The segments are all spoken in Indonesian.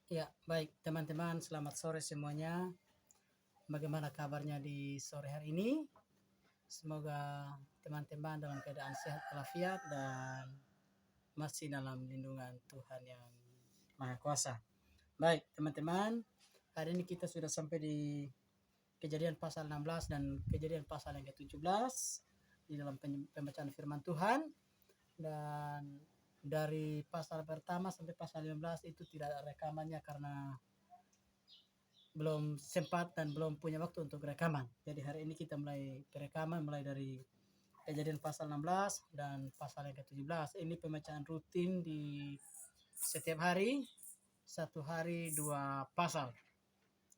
Ya, baik teman-teman, selamat sore semuanya. Bagaimana kabarnya di sore hari ini? Semoga teman-teman dalam keadaan sehat walafiat dan masih dalam lindungan Tuhan yang Maha Kuasa. Baik, teman-teman, hari ini kita sudah sampai di Kejadian pasal 16 dan Kejadian pasal yang ke-17 di dalam pembacaan firman Tuhan, dan dari pasal pertama sampai pasal 15 itu tidak ada rekamannya karena belum sempat dan belum punya waktu untuk rekaman. Jadi hari ini kita mulai perekaman mulai dari Kejadian pasal 16 dan pasal yang ke-17. Ini pembacaan rutin di setiap hari, satu hari dua pasal.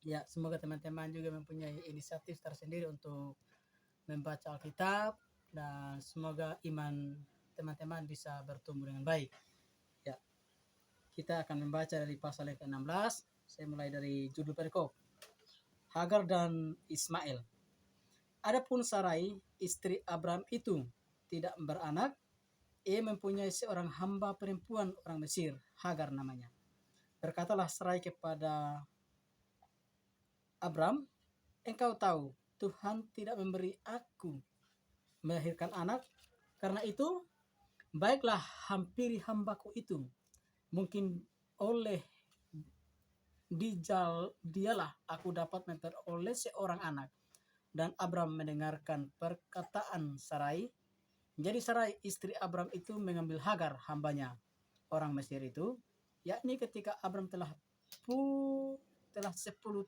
Ya, semoga teman-teman juga mempunyai inisiatif tersendiri untuk membaca Alkitab dan semoga iman teman-teman bisa bertumbuh dengan baik. Ya, kita akan membaca dari pasal yang ke-16. Saya mulai dari judul perikop. Hagar dan Ismail. Adapun Sarai, istri Abram itu tidak beranak, ia mempunyai seorang hamba perempuan orang Mesir, Hagar namanya. Berkatalah Sarai kepada Abram, engkau tahu Tuhan tidak memberi aku melahirkan anak, karena itu baiklah hampiri hambaku itu. Mungkin oleh dialah aku dapat memperoleh seorang anak. Dan Abram mendengarkan perkataan Sarai. Jadi Sarai istri Abram itu mengambil Hagar hambanya orang Mesir itu, yakni ketika Abram telah 10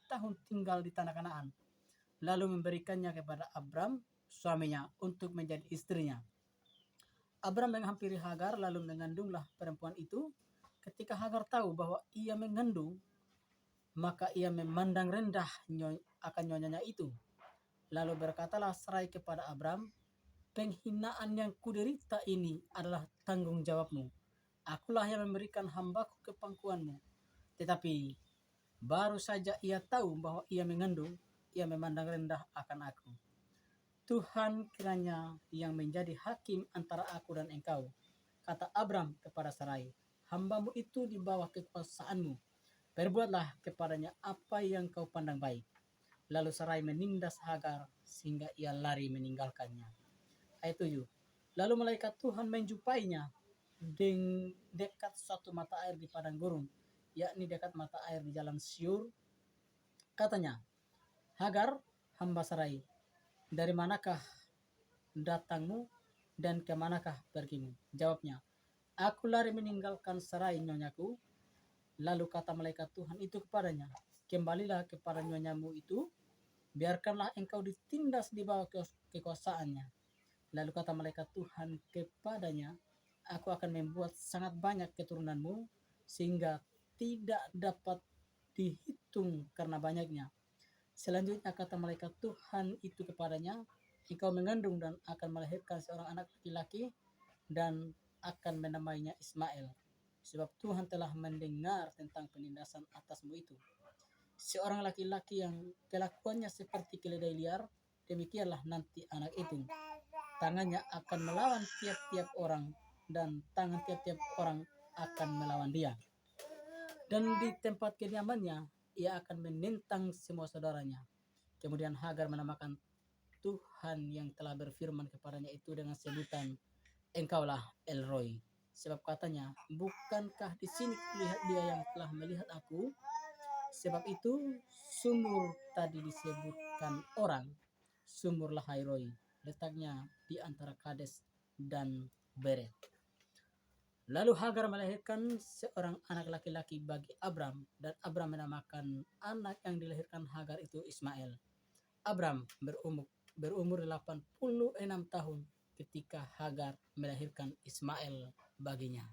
tahun tinggal di tanah Kanaan, lalu memberikannya kepada Abram suaminya untuk menjadi istrinya. Abram menghampiri Hagar lalu mengandunglah perempuan itu. Ketika Hagar tahu bahwa ia mengandung, maka ia memandang rendah akan nyonyanya itu. Lalu berkatalah Sarai kepada Abram, penghinaan yang kuderita ini adalah tanggung jawabmu. Akulah yang memberikan hambaku ke pangkuanmu. Tetapi baru saja ia tahu bahwa ia mengandung, ia memandang rendah akan aku. Tuhan kiranya yang menjadi hakim antara aku dan engkau. Kata Abram kepada Sarai, hambamu itu di bawah kekuasaanmu. Perbuatlah kepadanya apa yang kau pandang baik. Lalu Sarai menindas Hagar sehingga ia lari meninggalkannya. Ayat 7. Lalu malaikat Tuhan menjumpainya di dekat suatu mata air di padang gurun, yakni dekat mata air di jalan Syur. Katanya, Hagar, hamba Sarai, dari manakah datangmu dan kemanakah pergimu? Jawabnya, aku lari meninggalkan Sarai nyonyaku. Lalu kata malaikat Tuhan itu kepadanya, kembalilah kepada nyonyamu itu, biarkanlah engkau ditindas di bawah kekuasaannya. Lalu kata malaikat Tuhan kepadanya, aku akan membuat sangat banyak keturunanmu, sehingga tidak dapat dihitung karena banyaknya. Selanjutnya kata malaikat Tuhan itu kepadanya, engkau mengandung dan akan melahirkan seorang anak laki-laki dan akan menamainya Ismail. Sebab Tuhan telah mendengar tentang penindasan atasmu itu. Seorang laki-laki yang kelakuannya seperti keledai liar, demikianlah nanti anak itu. Tangannya akan melawan tiap-tiap orang dan tangan tiap-tiap orang akan melawan dia. Dan di tempat kediamannya, ia akan menentang semua saudaranya. Kemudian Hagar menamakan Tuhan yang telah berfirman kepadanya itu dengan sebutan, engkaulah Elroy. Sebab katanya, bukankah di sini kulihat dia yang telah melihat aku? Sebab itu sumur tadi disebutkan orang, sumur Lahairoi, letaknya di antara Kades dan Beret. Lalu Hagar melahirkan seorang anak laki-laki bagi Abram, dan Abram menamakan anak yang dilahirkan Hagar itu Ismail. Abram berumur 86 tahun ketika Hagar melahirkan Ismail baginya.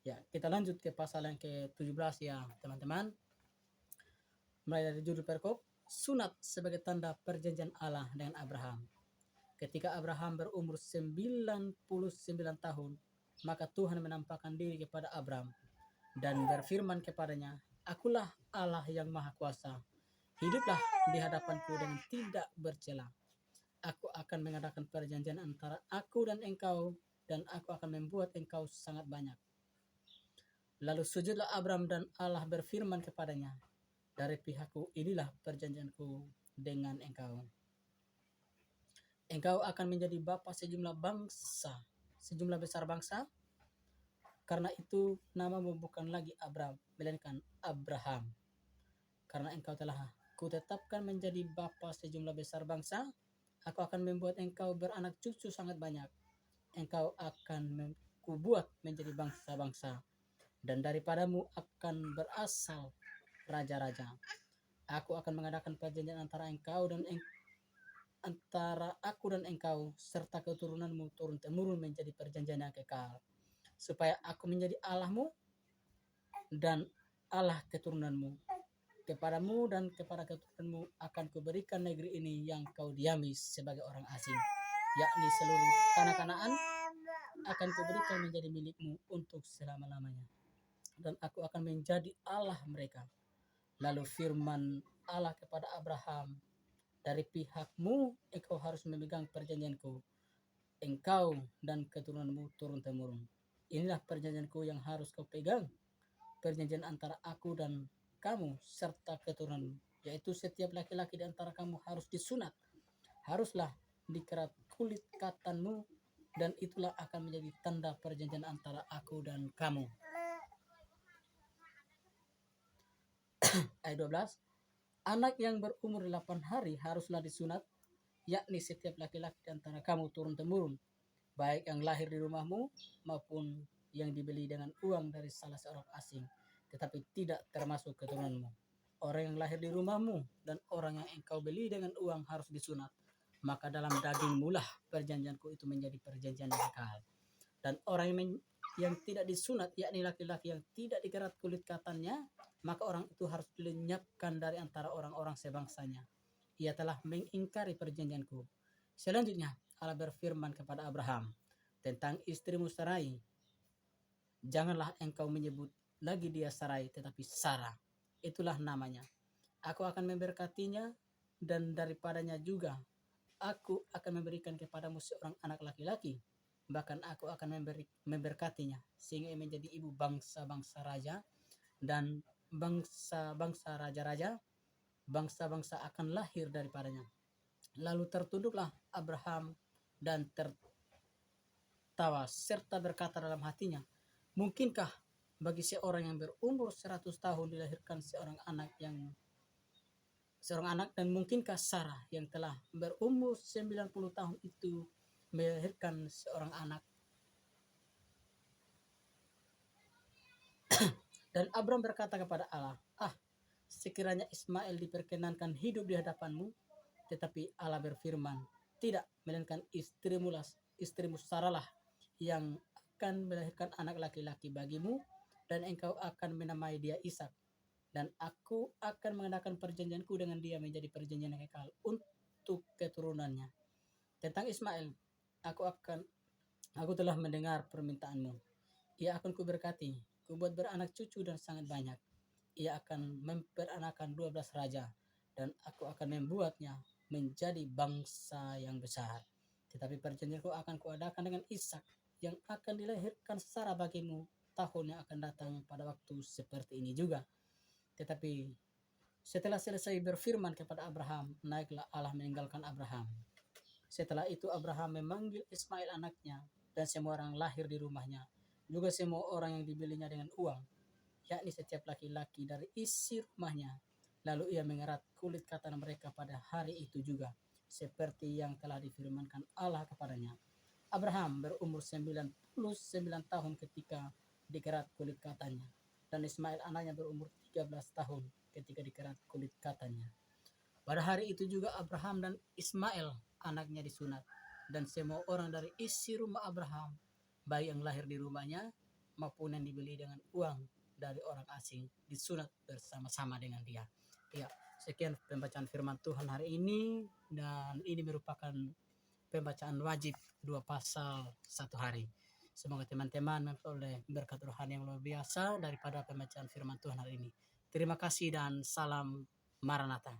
Ya, kita lanjut ke pasal yang ke-17 ya, teman-teman. Mulai dari judul perikop, sunat sebagai tanda perjanjian Allah dengan Abraham. Ketika Abraham berumur 99 tahun, maka Tuhan menampakkan diri kepada Abram dan berfirman kepadanya, akulah Allah yang Maha Kuasa. Hiduplah di hadapanku dengan tidak bercela. Aku akan mengadakan perjanjian antara aku dan engkau, dan aku akan membuat engkau sangat banyak. Lalu sujudlah Abram dan Allah berfirman kepadanya, dari pihakku inilah perjanjianku dengan engkau. Engkau akan menjadi bapa sejumlah bangsa, sejumlah besar bangsa. Karena itu namamu bukan lagi Abram, melainkan Abraham. Karena engkau telah kutetapkan menjadi bapa sejumlah besar bangsa, aku akan membuat engkau beranak cucu sangat banyak. Engkau akan kubuat menjadi bangsa-bangsa, dan daripadamu akan berasal raja-raja. Aku akan mengadakan perjanjian antara engkau dan antara aku dan engkau serta keturunanmu turun-temurun menjadi perjanjian yang kekal, supaya aku menjadi Allahmu dan Allah keturunanmu. Kepadamu dan kepada keturunanmu akan kuberikan negeri ini yang kau diami sebagai orang asing, yakni seluruh tanah Kanaan akan kuberikan menjadi milikmu untuk selama-lamanya. Dan aku akan menjadi Allah mereka. Lalu firman Allah kepada Abraham, dari pihakmu engkau harus memegang perjanjianku, engkau dan keturunanmu turun-temurun. Inilah perjanjianku yang harus kau pegang, perjanjian antara aku dan kamu serta keturunanmu, yaitu setiap laki-laki di antara kamu harus disunat, haruslah dikerat kulit katanmu, dan itulah akan menjadi tanda perjanjian antara aku dan kamu. Ayat 12. Anak yang berumur 8 hari haruslah disunat, yakni setiap laki-laki di antara kamu turun-temurun, baik yang lahir di rumahmu maupun yang dibeli dengan uang dari salah seorang asing, tetapi tidak termasuk keturunanmu. Orang yang lahir di rumahmu dan orang yang engkau beli dengan uang harus disunat, maka dalam dagingmu lah perjanjianku itu menjadi perjanjian yang kekal. Dan orang yang tidak disunat, yakni laki-laki yang tidak dikerat kulit katannya, maka orang itu harus dilenyapkan dari antara orang-orang sebangsanya. Ia telah mengingkari perjanjianku. Selanjutnya Allah berfirman kepada Abraham tentang istrimu Sarai. Janganlah engkau menyebut lagi dia Sarai, tetapi Sarah. Itulah namanya. Aku akan memberkatinya, dan daripadanya juga aku akan memberikan kepadamu seorang anak laki-laki. Bahkan aku akan memberkatinya, sehingga ia menjadi ibu bangsa-bangsa raja, dan bangsa-bangsa raja-raja, bangsa-bangsa akan lahir daripadanya. Lalu tertunduklah Abraham dan tertawa serta berkata dalam hatinya, mungkinkah bagi seorang yang berumur 100 tahun dilahirkan seorang anak, dan mungkinkah Sarah yang telah berumur 90 tahun itu melahirkan seorang anak? Dan Abram berkata kepada Allah, sekiranya Ismail diperkenankan hidup di hadapanmu. Tetapi Allah berfirman, tidak, melainkan istrimu Sarah lah yang akan melahirkan anak laki-laki bagimu, dan engkau akan menamai dia Ishak. Dan aku akan mengadakan perjanjianku dengan dia menjadi perjanjian yang kekal untuk keturunannya. Tentang Ismail, aku telah mendengar permintaanmu. Ia akan kuberkati, kubuat beranak cucu dan sangat banyak. Ia akan memperanakan 12 raja, dan aku akan membuatnya menjadi bangsa yang besar. Tetapi perjanjianku akan kuadakan dengan Ishak, yang akan dilahirkan Sarah bagimu tahun yang akan datang pada waktu seperti ini juga. Tetapi setelah selesai berfirman kepada Abraham, naiklah Allah meninggalkan Abraham. Setelah itu Abraham memanggil Ismail anaknya dan semua orang lahir di rumahnya, juga semua orang yang dibelinya dengan uang, yakni setiap laki-laki dari isi rumahnya. Lalu ia mengerat kulit katan mereka pada hari itu juga, seperti yang telah difirmankan Allah kepadanya. Abraham berumur 99 tahun ketika dikerat kulit katanya, dan Ismail anaknya berumur 13 tahun ketika dikerat kulit katanya. Pada hari itu juga Abraham dan Ismail anaknya disunat, dan semua orang dari isi rumah Abraham, baik yang lahir di rumahnya maupun yang dibeli dengan uang dari orang asing, disunat bersama-sama dengan dia. Ya, sekian pembacaan firman Tuhan hari ini, dan ini merupakan pembacaan wajib 2 pasal 1 hari. Semoga teman-teman memperoleh berkat rohani yang luar biasa daripada pembacaan firman Tuhan hari ini. Terima kasih dan salam Maranatha.